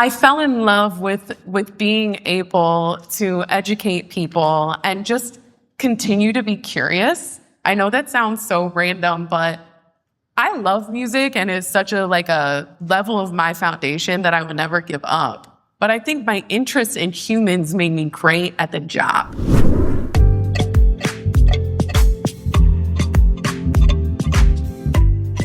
I fell in love with being able to educate people and just continue to be curious. I know that sounds so random, but I love music and it's such a level of my foundation that I would never give up. But I think my interest in humans made me great at the job.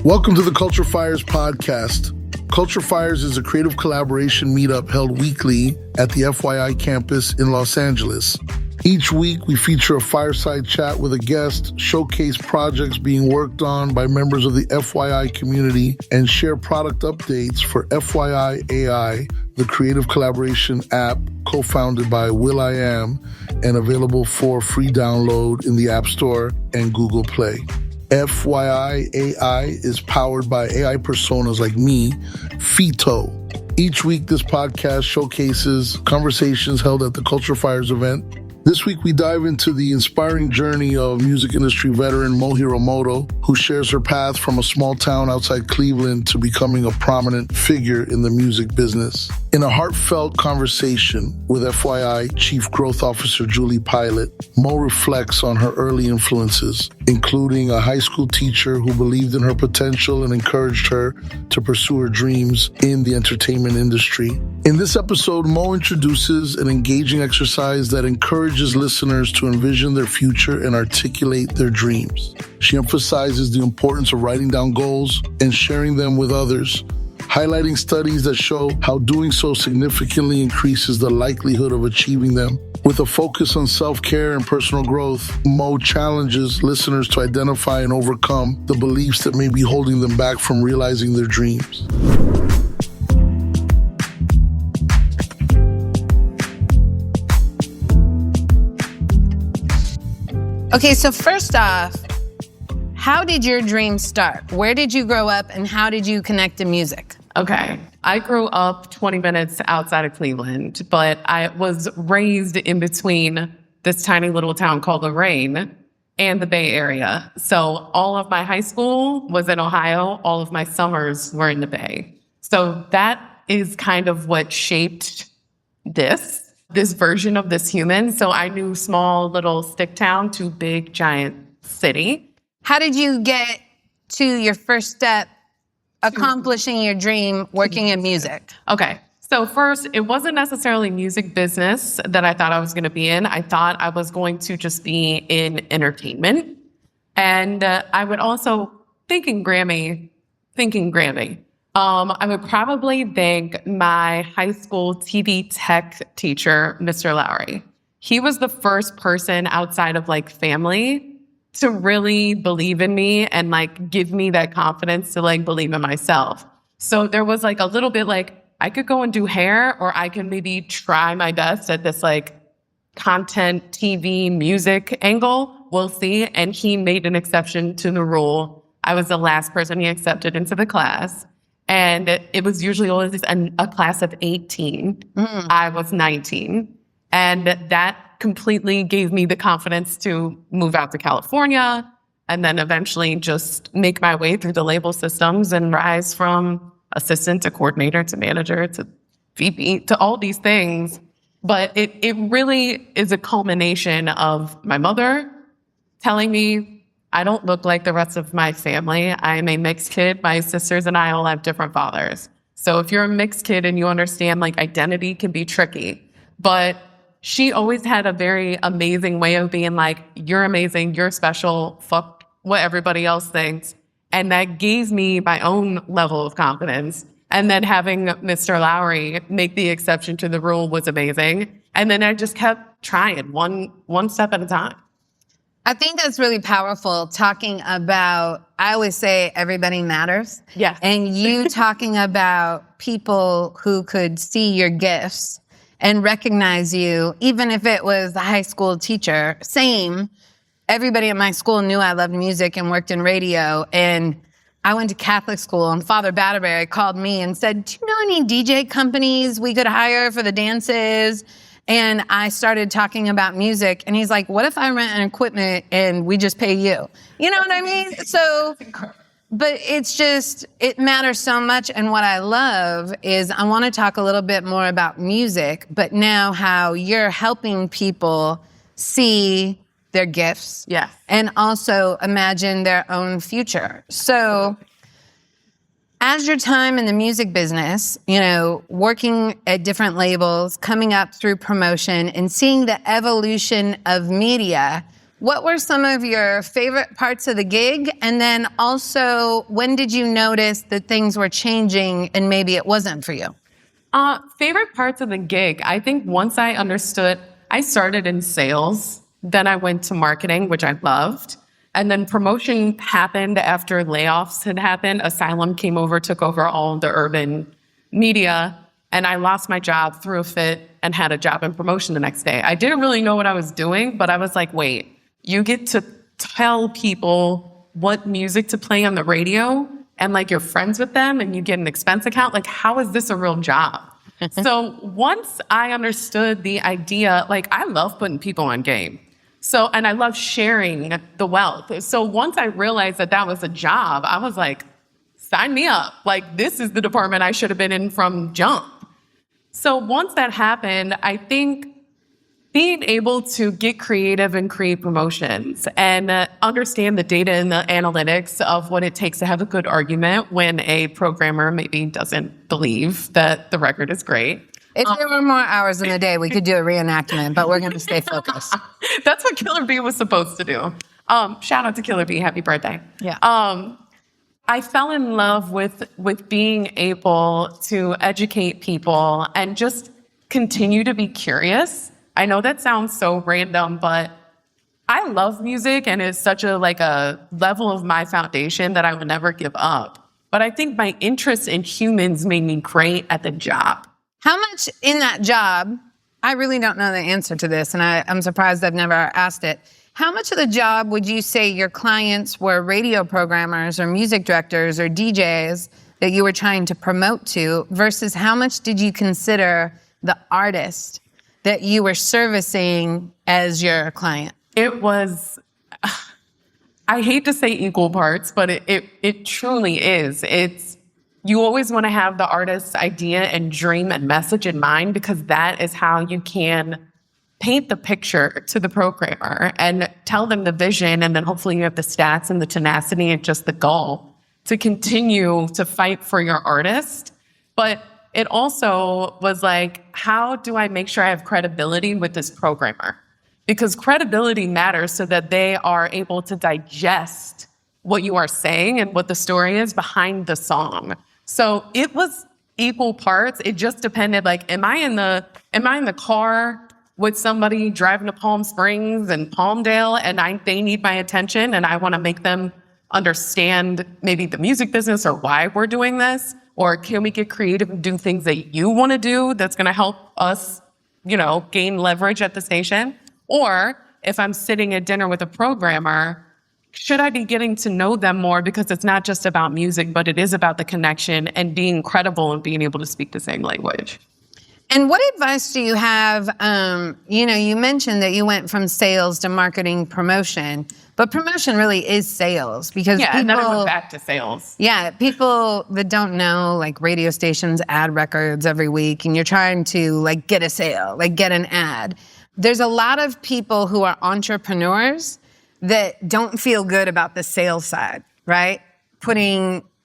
Welcome to the Culture FYI'RS Podcast. Culture FYI'RS is a creative collaboration meetup held weekly at the FYI Campus in Los Angeles. Each week, we feature a fireside chat with a guest, showcase projects being worked on by members of the FYI community, and share product updates for FYI.AI, the creative collaboration app co-founded by will.i.am and available for free download in the App Store and Google Play. FYI.AI is powered by AI personas like me, Fito. Each week, this podcast showcases conversations held at the Culture FYI'RS event. This week, we dive into the inspiring journey of music industry veteran Mo Hiromoto, who shares her path from a small town outside Cleveland to becoming a prominent figure in the music business. In a heartfelt conversation with FYI Chief Growth Officer Julie Pilat, Mo reflects on her early influences, including a high school teacher who believed in her potential and encouraged her to pursue her dreams in the entertainment industry. In this episode, Mo introduces an engaging exercise that encourages listeners to envision their future and articulate their dreams. She emphasizes the importance of writing down goals and sharing them with others, highlighting studies that show how doing so significantly increases the likelihood of achieving them. With a focus on self-care and personal growth, Mo challenges listeners to identify and overcome the beliefs that may be holding them back from realizing their dreams. Okay, so first off, how did your dream start? Where did you grow up and how did you connect to music? Okay, I grew up 20 minutes outside of Cleveland, but I was raised in between this tiny little town called Lorraine and the Bay Area. So all of my high school was in Ohio. All of my summers were in the Bay. So that is kind of what shaped this version of this human. So I knew small little stick town to big giant city. How did you get to your first step accomplishing your dream working in music? Okay. So first, it wasn't necessarily music business that I thought I was going to be in. I thought I was going to just be in entertainment. And I would also, thinking Grammy, I would probably thank my high school TV tech teacher, Mr. Lowry. He was the first person outside of family to really believe in me and give me that confidence to believe in myself. So there was a little bit I could go and do hair, or I could maybe try my best at this content, TV, music angle. We'll see. And he made an exception to the rule. I was the last person he accepted into the class. And it was usually always a class of 18. I was 19. And that completely gave me the confidence to move out to California and then eventually just make my way through the label systems and rise from assistant to coordinator to manager to VP to all these things. But it really is a culmination of my mother telling me, I don't look like the rest of my family. I am a mixed kid. My sisters and I all have different fathers. So if you're a mixed kid and you understand identity can be tricky, but she always had a very amazing way of being you're amazing, you're special, fuck what everybody else thinks. And that gave me my own level of confidence. And then having Mr. Lowry make the exception to the rule was amazing. And then I just kept trying one step at a time. I think that's really powerful, talking about, I always say everybody matters. Yes. And you talking about people who could see your gifts and recognize you, even if it was a high school teacher. Same, everybody at my school knew I loved music and worked in radio. And I went to Catholic school, and Father Batterberry called me and said, do you know any DJ companies we could hire for the dances? And I started talking about music, and he's like, what if I rent an equipment and we just pay you? You know what I mean? So But it's just, it matters so much. And what I love is I want to talk a little bit more about music, but now how you're helping people see their gifts. Yes. And also imagine their own future. So as your time in the music business, you know, working at different labels, coming up through promotion and seeing the evolution of media, what were some of your favorite parts of the gig? And then also, when did you notice that things were changing and maybe it wasn't for you? Favorite parts of the gig. I think once I understood, I started in sales, then I went to marketing, which I loved. And then promotion happened after layoffs had happened. Asylum came over, took over all the urban media, and I lost my job, threw a fit, and had a job in promotion the next day. I didn't really know what I was doing, but I was like, wait, you get to tell people what music to play on the radio, and like you're friends with them and you get an expense account. Like, how is this a real job? So once I understood the idea, like I love putting people on game. So, and I love sharing the wealth. So once I realized that that was a job, I was like, sign me up. Like, this is the department I should have been in from jump. So once that happened, I think being able to get creative and create promotions and understand the data and the analytics of what it takes to have a good argument when a programmer maybe doesn't believe that the record is great. If there were more hours in the day, we could do a reenactment, but we're going to stay focused. That's what Killer B was supposed to do. Shout out to Killer B. Happy birthday. Yeah. I fell in love with being able to educate people and just continue to be curious. I know that sounds so random, but I love music and it's such a level of my foundation that I would never give up. But I think my interest in humans made me great at the job. How much in that job, I really don't know the answer to this, and I'm surprised I've never asked it. How much of the job would you say your clients were radio programmers or music directors or DJs that you were trying to promote to versus how much did you consider the artist that you were servicing as your client? It was, I hate to say equal parts, but it truly is. You always want to have the artist's idea and dream and message in mind because that is how you can paint the picture to the programmer and tell them the vision, and then hopefully you have the stats and the tenacity and just the goal to continue to fight for your artist. But it also was like, how do I make sure I have credibility with this programmer? Because credibility matters so that they are able to digest what you are saying and what the story is behind the song. So it was equal parts. It just depended, like, am I in the car with somebody driving to Palm Springs and Palmdale and they need my attention and I want to make them understand maybe the music business or why we're doing this? Or can we get creative and do things that you want to do that's going to help us, gain leverage at the station? Or if I'm sitting at dinner with a programmer, should I be getting to know them more because it's not just about music, but it is about the connection and being credible and being able to speak the same language? And what advice do you have? You mentioned that you went from sales to marketing promotion, but promotion really is sales because and then I went back to sales. Yeah, people that don't know, like radio stations add records every week and you're trying to get a sale, get an ad. There's a lot of people who are entrepreneurs that don't feel good about the sales side, right?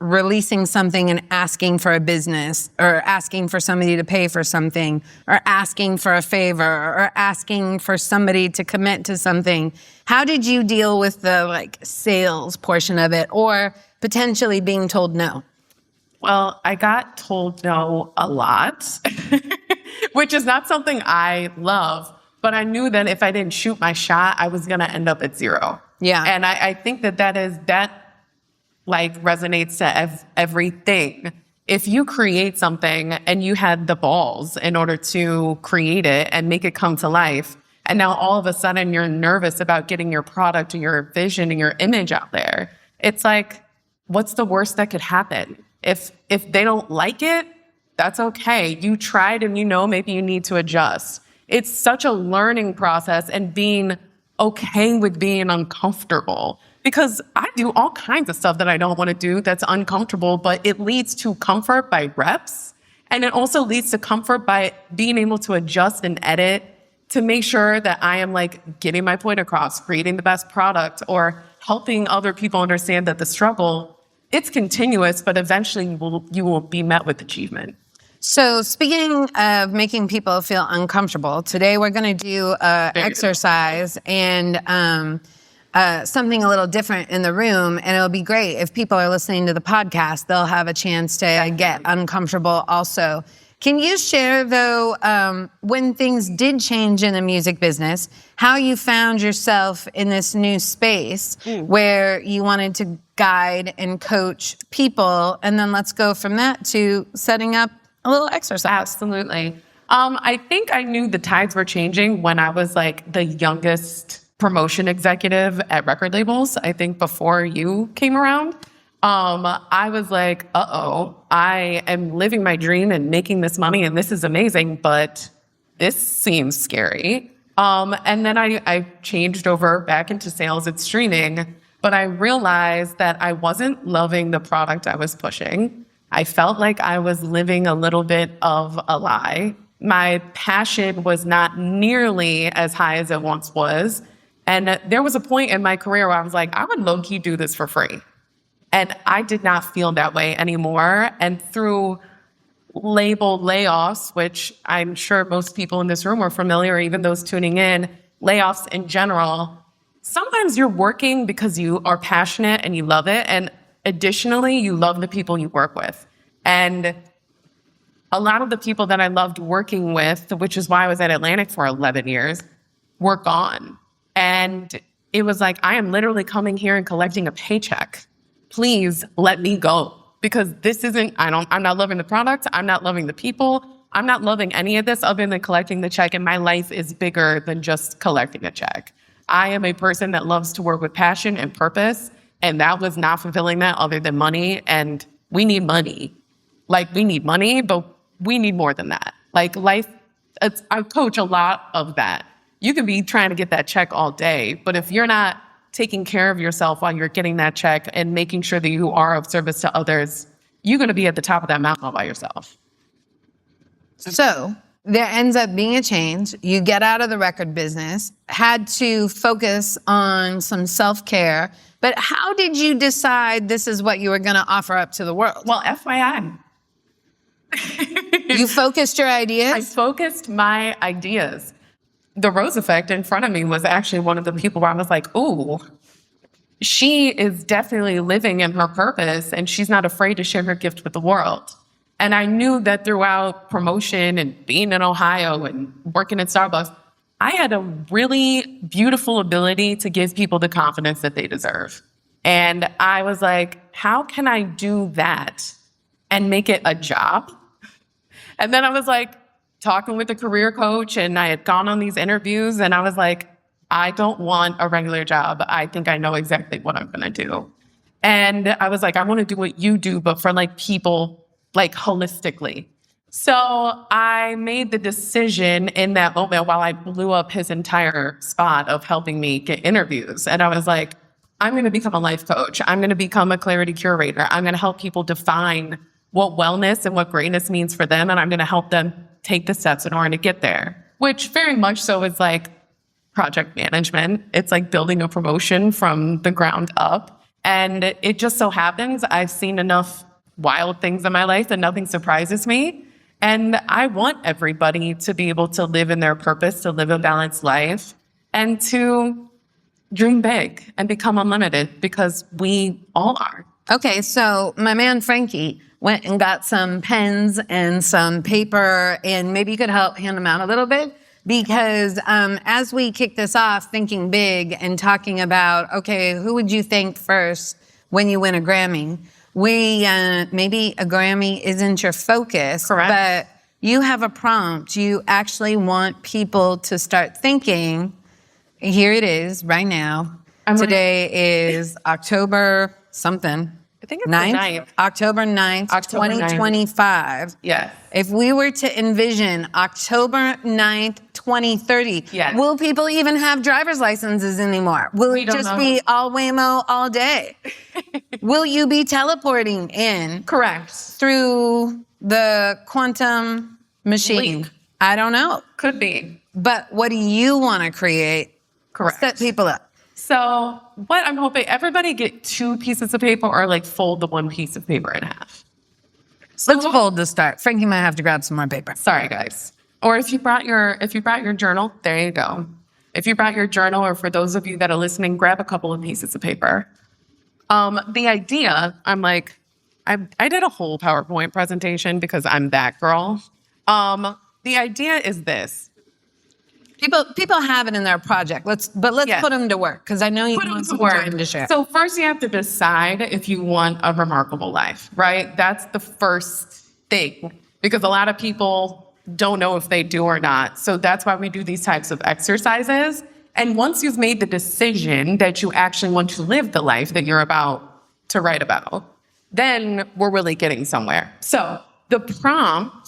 Releasing something and asking for a business or asking for somebody to pay for something or asking for a favor or asking for somebody to commit to something. How did you deal with the sales portion of it or potentially being told no? Well, I got told no a lot, which is not something I love, but I knew that if I didn't shoot my shot, I was going to end up at zero. Yeah. And I think that resonates to everything. If you create something and you had the balls in order to create it and make it come to life, and now all of a sudden you're nervous about getting your product or your vision and your image out there, it's like, what's the worst that could happen? If they don't like it, that's okay. You tried and maybe you need to adjust. It's such a learning process and being okay with being uncomfortable. because I do all kinds of stuff that I don't want to do that's uncomfortable, but it leads to comfort by reps. And it also leads to comfort by being able to adjust and edit to make sure that I am like getting my point across, creating the best product, or helping other people understand that the struggle, it's continuous, but eventually you will be met with achievement. So speaking of making people feel uncomfortable, today we're going to do an exercise and something a little different in the room. And it'll be great if people are listening to the podcast, they'll have a chance to get uncomfortable also. Can you share, though, when things did change in the music business, how you found yourself in this new space where you wanted to guide and coach people? And then let's go from that to setting up a little exercise. Absolutely. I think I knew the tides were changing when I was like the youngest promotion executive at record labels, I think before you came around. I was like, I am living my dream and making this money and this is amazing, but this seems scary. And then I changed over back into sales and streaming, but I realized that I wasn't loving the product I was pushing. I felt like I was living a little bit of a lie. My passion was not nearly as high as it once was. And there was a point in my career where I was like, I would low-key do this for free. And I did not feel that way anymore. And through label layoffs, which I'm sure most people in this room are familiar, even those tuning in, layoffs in general, sometimes you're working because you are passionate and you love it. And additionally, you love the people you work with. And a lot of the people that I loved working with, which is why I was at Atlantic for 11 years, were gone. And it was like, I am literally coming here and collecting a paycheck. Please let me go, because this isn't, I'm not loving the product. I'm not loving the people. I'm not loving any of this other than collecting the check. And my life is bigger than just collecting a check. I am a person that loves to work with passion and purpose. And that was not fulfilling that other than money. And we need money. Like, we need money, but we need more than that. Like, life, I coach a lot of that. You can be trying to get that check all day, but if you're not taking care of yourself while you're getting that check and making sure that you are of service to others, you're going to be at the top of that mountain all by yourself. So there ends up being a change. You get out of the record business, had to focus on some self-care. But how did you decide this is what you were going to offer up to the world? Well, FYI. You focused your ideas? I focused my ideas. The Rose Effect in front of me was actually one of the people where I was like, ooh, she is definitely living in her purpose and she's not afraid to share her gift with the world. And I knew that throughout promotion and being in Ohio and working at Starbucks, I had a really beautiful ability to give people the confidence that they deserve. And I was like, how can I do that and make it a job? And then I was like, talking with a career coach, and I had gone on these interviews, and I was like, I don't want a regular job. I think I know exactly what I'm going to do. And I was like, I want to do what you do, but for like people, like holistically. So I made the decision in that moment while I blew up his entire spot of helping me get interviews. And I was like, I'm going to become a life coach. I'm going to become a clarity curator. I'm going to help people define what wellness and what greatness means for them. And I'm going to help them take the steps in order to get there, which very much so is like project management. It's like building a promotion from the ground up. And it just so happens I've seen enough wild things in my life that nothing surprises me. And I want everybody to be able to live in their purpose, to live a balanced life, and to dream big and become unlimited, because we all are. Okay, so my man Frankie went and got some pens and some paper, and maybe you could help hand them out a little bit, because as we kick this off, thinking big and talking about, okay, who would you thank first when you win a Grammy? Maybe a Grammy isn't your focus, correct, but you have a prompt. You actually want people to start thinking. Here it is right now. Today is October something. I think it's the 9th. October 9th, October 9th. 2025. Yes. If we were to envision October 9th, 2030, Yes. will people even have driver's licenses anymore? Will We it don't just know. be all Waymo all day? Will you be teleporting in Correct. through the quantum machine? Leap. I don't know. Could be. But what do you want to create? Correct. Set people up. So what I'm hoping, everybody get 2 pieces of paper or like fold the 1 piece of paper in half. So Let's fold to start. Frankie might have to grab some more paper. Sorry, guys. Or if you brought your journal, there you go. If you brought your journal, or for those of you that are listening, grab a couple of pieces of paper. The idea, I did a whole PowerPoint presentation because I'm that girl. The idea is this. People have it in their project. Let's Yeah. put them to work, because I know you Put them want to some work. time to share. So first you have to decide if you want a remarkable life, right? That's the first thing, because a lot of people don't know if they do or not. So that's why we do these types of exercises. And once you've made the decision that you actually want to live the life that you're about to write about, then we're really getting somewhere. So the prompt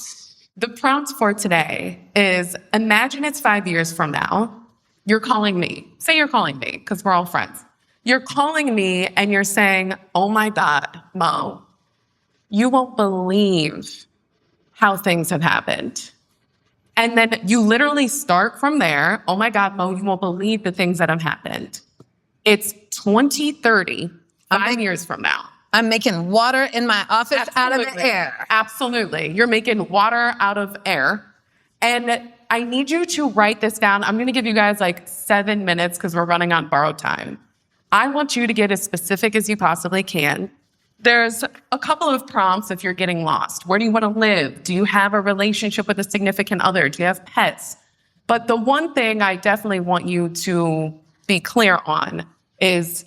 for today is, imagine it's 5 years from now. You're calling me. Say you're calling me, because we're all friends. You're calling me and you're saying, oh my God, Mo, you won't believe how things have happened. And then you literally start from there. Oh my God, Mo, you won't believe the things that have happened. It's 2030, 5 years from now. I'm making water in my office out of the air. Absolutely. You're making water out of air. And I need you to write this down. I'm going to give you guys like 7 minutes because we're running on borrowed time. I want you to get as specific as you possibly can. There's a couple of prompts if you're getting lost. Where do you want to live? Do you have a relationship with a significant other? Do you have pets? But the one thing I definitely want you to be clear on is,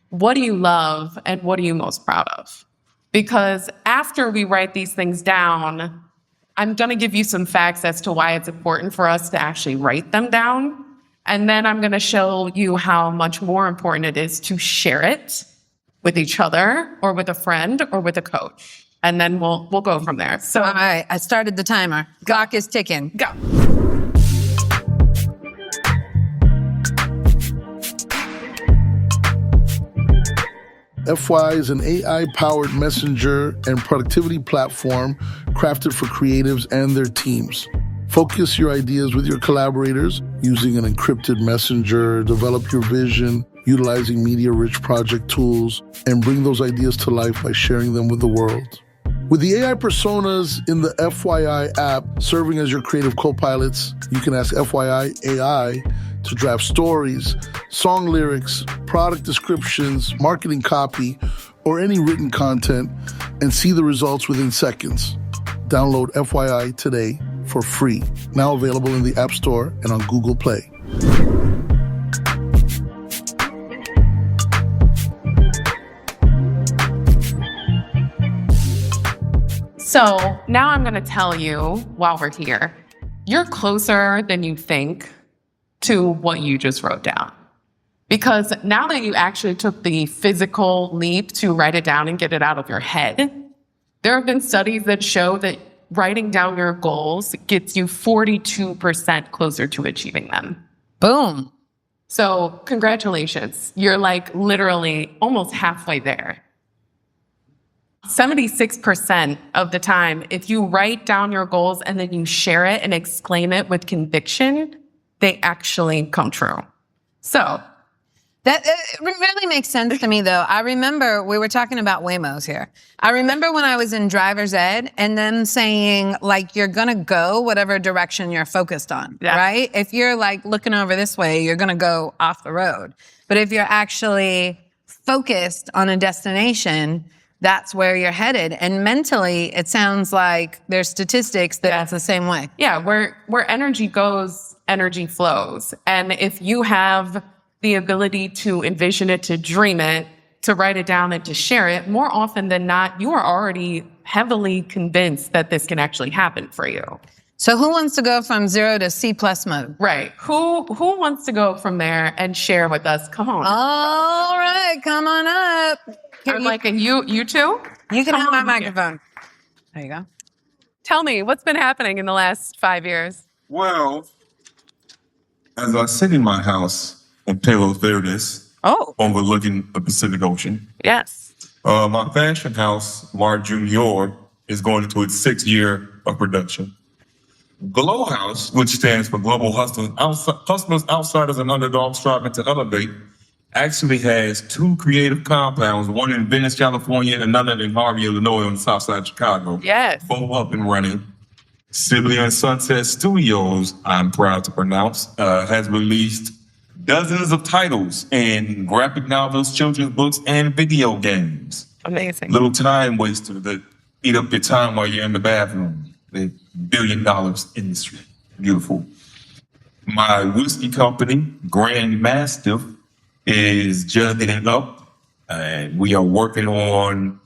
what do you love and what are you most proud of? Because after we write these things down, I'm going to give you some facts as to why it's important for us to actually write them down. And then I'm going to show you how much more important it is to share it with each other or with a friend or with a coach. And then we'll go from there. So, All right, I started the timer. Clock is ticking. go. FYI is an AI-powered messenger and productivity platform crafted for creatives and their teams. Focus your ideas with your collaborators using an encrypted messenger, develop your vision, utilizing media-rich project tools, and bring those ideas to life by sharing them with the world. With the AI personas in the FYI app serving as your creative co-pilots, you can ask FYI.AI to draft stories, song lyrics, product descriptions, marketing copy, or any written content, and see the results within seconds. Download FYI today for free. Now available in the App Store and on Google Play. So now I'm going to tell you while we're here, you're closer than you think to what you just wrote down. Because now that you actually took the physical leap to write it down and get it out of your head, there have been studies that show that writing down your goals gets you 42% closer to achieving them. Boom. So congratulations. You're like literally almost halfway there. 76% of the time, if you write down your goals and then you share it and explain it with conviction, they actually come true. So That it really makes sense to me, though. I remember we were talking about Waymos here. I remember when I was in driver's ed and them saying, like, you're going to go whatever direction you're focused on, right? If you're like looking over this way, you're going to go off the road. But if you're actually focused on a destination, that's where you're headed. And mentally, it sounds like there's statistics that it's the same way. Yeah, where energy goes, energy flows. And if you have the ability to envision it, to dream it, to write it down and to share it, more often than not, you are already heavily convinced that this can actually happen for you. So who wants to go from 0 to C+ mode? Right. Who wants to go from there and share with us? Come on. All right, come on up. I'm like, and you too? You can Come have my on. microphone. There you go. Tell me, what's been happening in the last 5 years? Well, as I sit in my house in Palos Verdes, overlooking the Pacific Ocean, Yes. my fashion house, Mar Junior, is going into its 6th year of production. Glow House, which stands for Global Hustlers, Outsiders, and Underdogs Striving to Elevate, actually has 2 creative compounds, one in Venice, California, and another in Harvey, Illinois, on the south side of Chicago. Yes. Both up and running. Sibley and Sunset Studios, I'm proud to pronounce, has released dozens of titles in graphic novels, children's books, and video games. Amazing. Little time waster that eat up your time while you're in the bathroom. The $1 billion industry. Beautiful. My whiskey company, Grand Mastiff, is jugging it up. And we are working on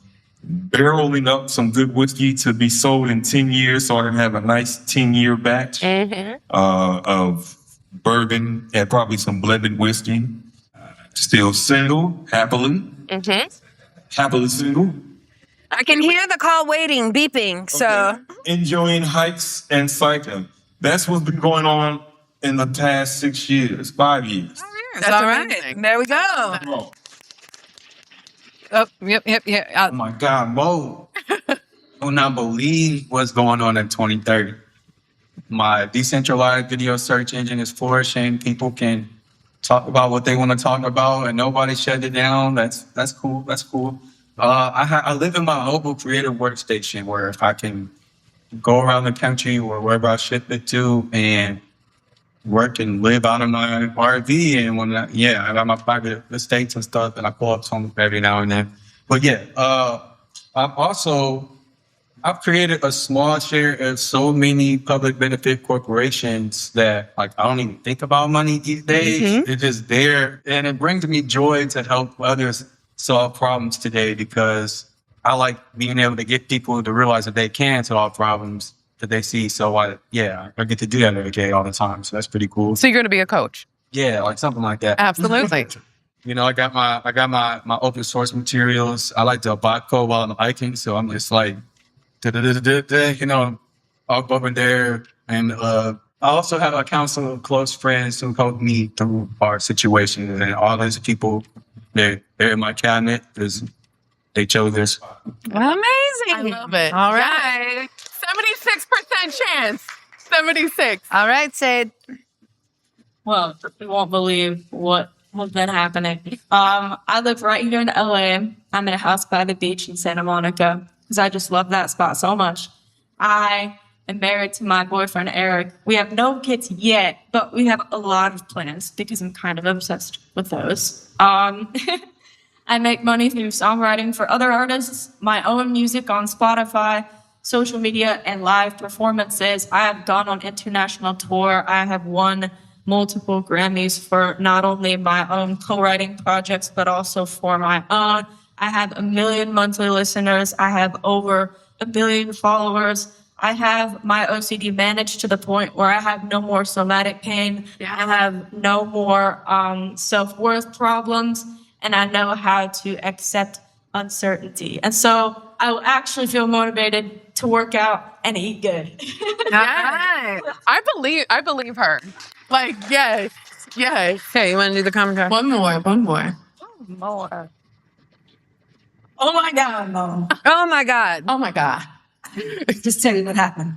barreling up some good whiskey to be sold in 10 years, so I can have a nice 10-year batch of bourbon and probably some blended whiskey. Still single, happily. Happily single. I can hear the call waiting, beeping. So Enjoying hikes and cycling. That's what's been going on in the past 6 years, 5 years. that's all right. amazing. There we go. Oh, Oh, yep. Oh my God, Mo. I will not believe what's going on in 2030. My decentralized video search engine is flourishing. People can talk about what they want to talk about and nobody shut it down. That's cool. That's cool. I live in my mobile creative workstation where I can go around the country or wherever I ship it to and work and live out of my RV. And when I got my private estates and stuff, and I pull up some every now and then. But I've created a small share of so many public benefit corporations that I don't even think about money these days. It's just there, and it brings me joy to help others solve problems today because I like being able to get people to realize that they can solve problems that they see. So I get to do that every day all the time. So that's pretty cool. So you're going to be a coach? Yeah, like something like that. Absolutely. I got my open source materials. I like to bot code while I'm hiking. So I'm just like, I'll go over there. And I also have a council of close friends who help me through our situations. And all those people, they're in my cabinet because they chose this. Amazing. I love it. All right. 76% chance. 76. All right, Sid. Well, you won't believe what has been happening. I live right here in LA. I'm in a house by the beach in Santa Monica because I just love that spot so much. I am married to my boyfriend, Eric. We have no kids yet, but we have a lot of plans because I'm kind of obsessed with those. I make money through songwriting for other artists, my own music on Spotify, social media, and live performances. I have gone on international tour. I have won multiple Grammys for not only my own co-writing projects, but also for my own. I have 1 million monthly listeners. I have over 1 billion followers. I have my OCD managed to the point where I have no more somatic pain. I have no more self-worth problems, and I know how to accept uncertainty. And so I will actually feel motivated to work out and eat good. Right. I believe her. Like, yes. Okay, you want to do the commentary? One more. More. Oh my God, Mom. Oh my God. Oh my God. Just tell you what happened.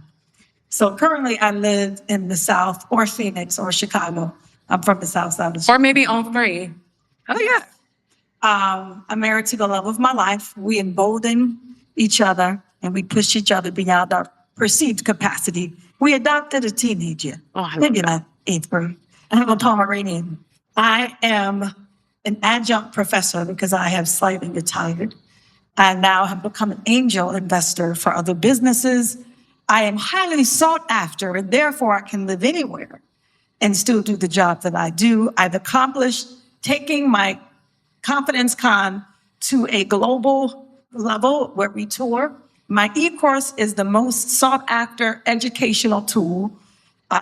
So currently I live in the South or Phoenix or Chicago. I'm from the South side of Chicago. Or maybe all three. Oh yeah. I'm married to the love of my life. We embolden each other and we push each other beyond our perceived capacity. We adopted a teenager, maybe like 8th grade. I have a Pomeranian. I am an adjunct professor because I have slightly retired. I now have become an angel investor for other businesses. I am highly sought after, and therefore I can live anywhere and still do the job that I do. I've accomplished taking my Confidence Con to a global level where we tour. My e-course is the most sought after educational tool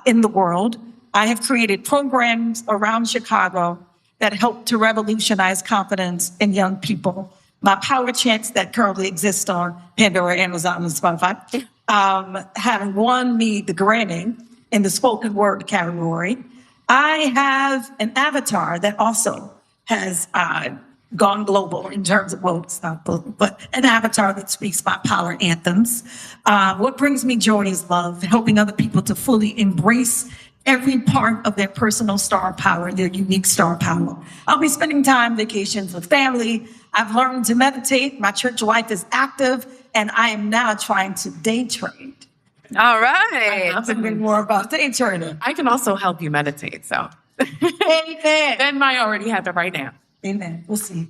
in the world. I have created programs around Chicago that help to revolutionize confidence in young people. my power chants that currently exist on Pandora, Amazon, and Spotify have won me the Grammy in the spoken word category. I have an avatar that also has gone global in terms of, well, it's not global, but an avatar that speaks my power anthems. What brings me joy is love, helping other people to fully embrace every part of their personal star power, their unique star power. I'll be spending time vacations with family. I've learned to meditate. My church life is active, and I am now trying to day trade. All right. I'm thinking more about day trading. I can also help you meditate, so. Amen. Ben might already have it right now. Amen. We'll see.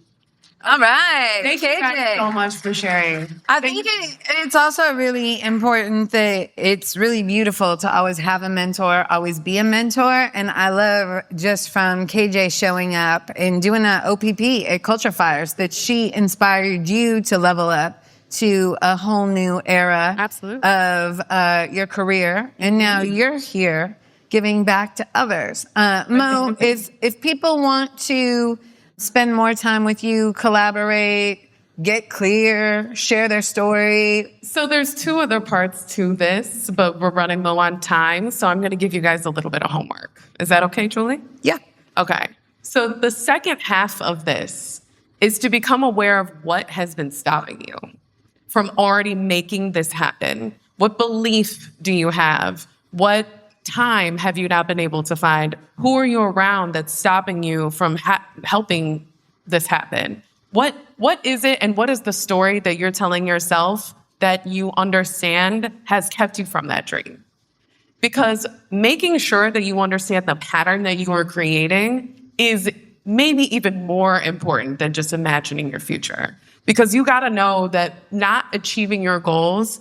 All right. Thank you guys so much for sharing. I think it's also really important that it's really beautiful to always have a mentor, always be a mentor. And I love just from KJ showing up and doing an OPP at Culture FYI'RS that she inspired you to level up to a whole new era of your career. And now you're here giving back to others. Mo, if people want to spend more time with you, collaborate, get clear, share their story. So there's two other parts to this, but we're running low on time. So I'm going to give you guys a little bit of homework. Is that okay, Julie? Yeah. Okay. So the second half of this is to become aware of what has been stopping you from already making this happen. What belief do you have? What time have you not been able to find? Who are you around that's stopping you from helping this happen? What is it, and what is the story that you're telling yourself that you understand has kept you from that dream? Because making sure that you understand the pattern that you are creating is maybe even more important than just imagining your future. Because you got to know that not achieving your goals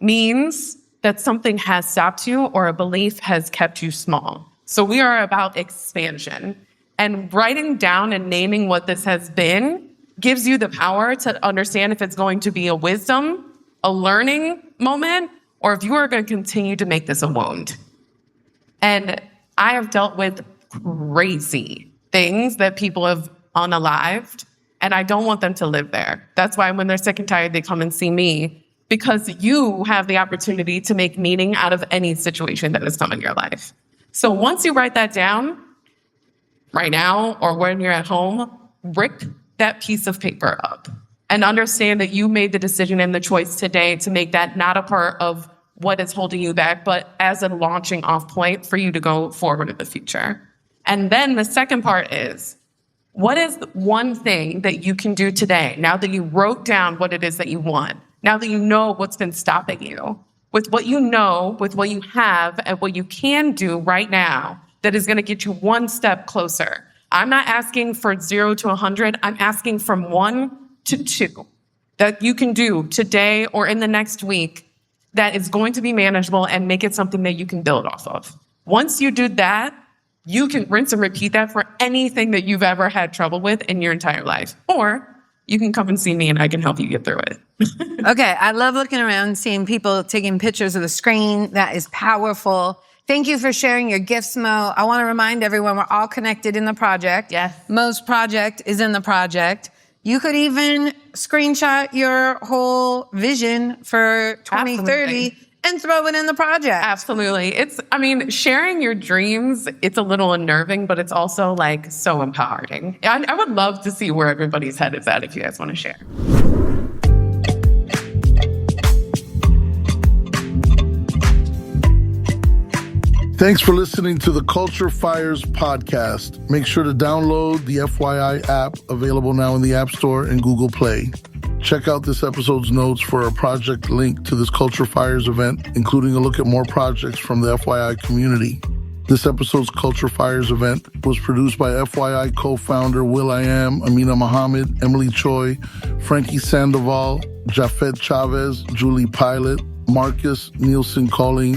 means that something has stopped you or a belief has kept you small. So we are about expansion. And writing down and naming what this has been gives you the power to understand if it's going to be a wisdom, a learning moment, or if you are going to continue to make this a wound. And I have dealt with crazy things that people have unalived, and I don't want them to live there. That's why when they're sick and tired, they come and see me, because you have the opportunity to make meaning out of any situation that has come in your life. So once you write that down, right now or when you're at home, rip that piece of paper up and understand that you made the decision and the choice today to make that not a part of what is holding you back, but as a launching off point for you to go forward in the future. And then the second part is, what is one thing that you can do today, now that you wrote down what it is that you want, now that you know what's been stopping you, with what you know, with what you have, and what you can do right now that is going to get you one step closer. I'm not asking for 0 to 100. I'm asking from 1 to 2 that you can do today or in the next week that is going to be manageable and make it something that you can build off of. Once you do that, you can rinse and repeat that for anything that you've ever had trouble with in your entire life. Or you can come and see me and I can help you get through it. Okay, I love looking around and seeing people taking pictures of the screen. That is powerful. Thank you for sharing your gifts, Mo. I want to remind everyone we're all connected in the project. Yes. Mo's project is in the project. You could even screenshot your whole vision for 2030 Absolutely. and throw it in the project. Absolutely. Sharing your dreams, it's a little unnerving, but it's also like so empowering. I would love to see where everybody's head is at if you guys want to share. Thanks for listening to the Culture FYI'RS Podcast. Make sure to download the FYI app, available now in the App Store and Google Play. Check out this episode's notes for a project link to this Culture FYI'RS event, including a look at more projects from the FYI community. This episode's Culture FYI'RS event was produced by FYI co-founder will.i.am, Amina Mohammed, Emily Choi, Frankie Sandoval, Jafet Chavez, Julie Pilat, Marcus Nielsen Calling,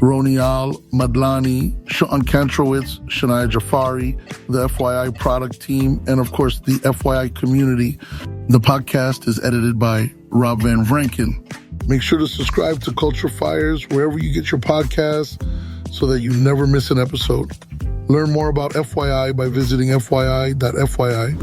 Ronial Madlani, Sean Kantrowitz, Shania Jafari, the FYI product team, and of course the FYI community. The podcast is edited by Rob Van Vranken. Make sure to subscribe to Culture FYI'RS wherever you get your podcasts so that you never miss an episode. Learn more about FYI by visiting FYI.FYI.